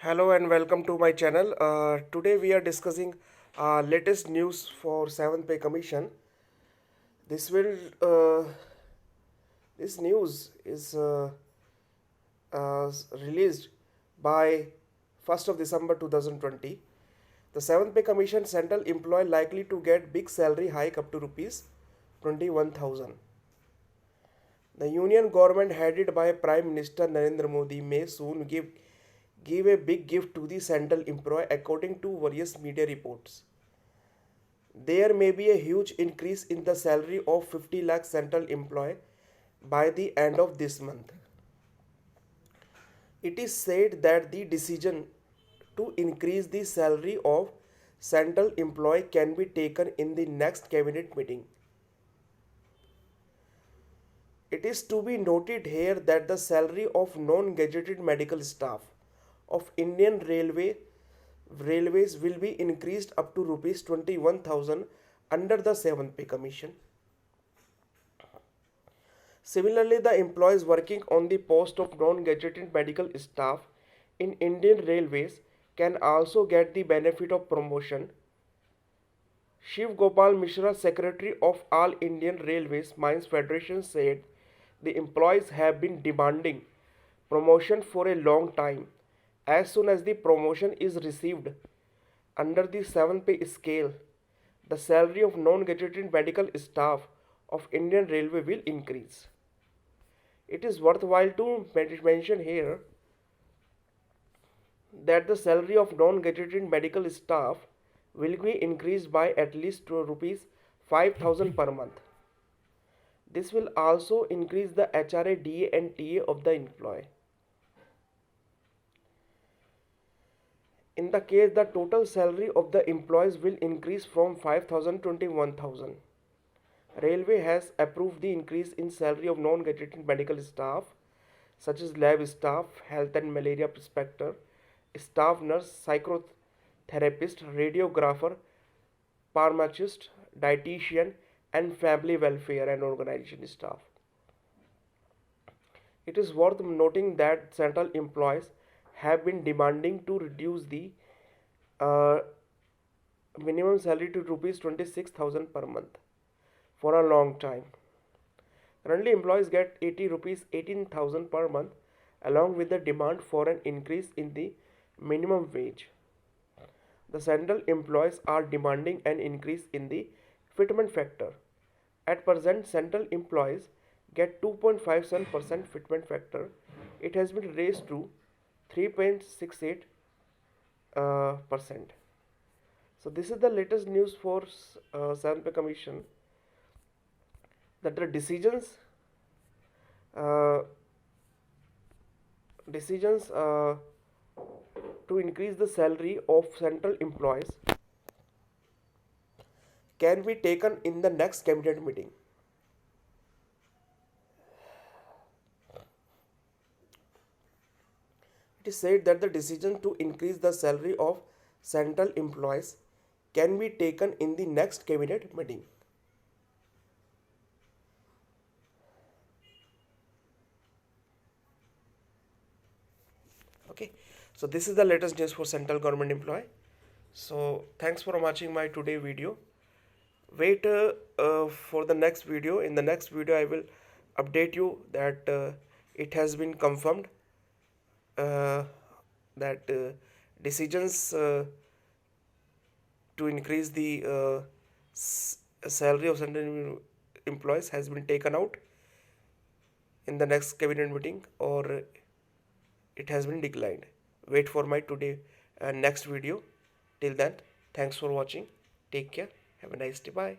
Hello and welcome to my channel. Today we are discussing latest news for 7th Pay Commission. This will this news is released by 1st of December 2020. The 7th Pay Commission central employee likely to get big salary hike up to rupees 21,000. The union government headed by Prime Minister Narendra Modi may soon give a big gift to the central employee according to various media reports. There may be a huge increase in the salary of 50 lakh central employee by the end of this month. It is said that the decision to increase the salary of central employee can be taken in the next cabinet meeting. It is to be noted here that the salary of non-gazetted medical staff of Indian Railways will be increased up to rupees 21,000 under the 7th Pay Commission. Similarly, the employees working on the post of non-gazetted medical staff in Indian Railways can also get the benefit of promotion. Shiv Gopal Mishra, Secretary of All Indian Railways Mines Federation, said the employees have been demanding promotion for a long time. As soon as the promotion is received under the 7th pay scale, the salary of non-gazetted medical staff of Indian Railway will increase. It is worthwhile to mention here that the salary of non-gazetted medical staff will be increased by at least rupees 5,000 per month. This will also increase the HRA, DA and TA of the employee. In the case the total salary of the employees will increase from 5,000 to 21,000. Railway has approved the increase in salary of non-gazetted medical staff such as lab staff, health and malaria prospector, staff nurse, psychotherapist, radiographer, pharmacist, dietitian and family welfare and organization staff. It is worth noting that central employees have been demanding to reduce the uh, minimum salary to rupees 26,000 per month for a long time. Currently, employees get 80 rupees 18,000 per month along with the demand for an increase in the minimum wage. The central employees are demanding an increase in the fitment factor. At present, central employees get 2.57% fitment factor. It has been raised to 3.68 percent. So this is the latest news for 7th Pay Commission, that the uh, decisions to increase the salary of central employees can be taken in the next cabinet meeting. It is said that the decision to increase the salary of central employees can be taken in the next cabinet meeting. Okay, so this is the latest news for central government employee. So thanks for watching my today video. Wait for the next video. In the next video I will update you that it has been confirmed uh, that decisions to increase the salary of central employees has been taken out in the next cabinet meeting, or it has been declined. Wait for my today next video. Till then, thanks for watching. Take care. Have a nice day. Bye.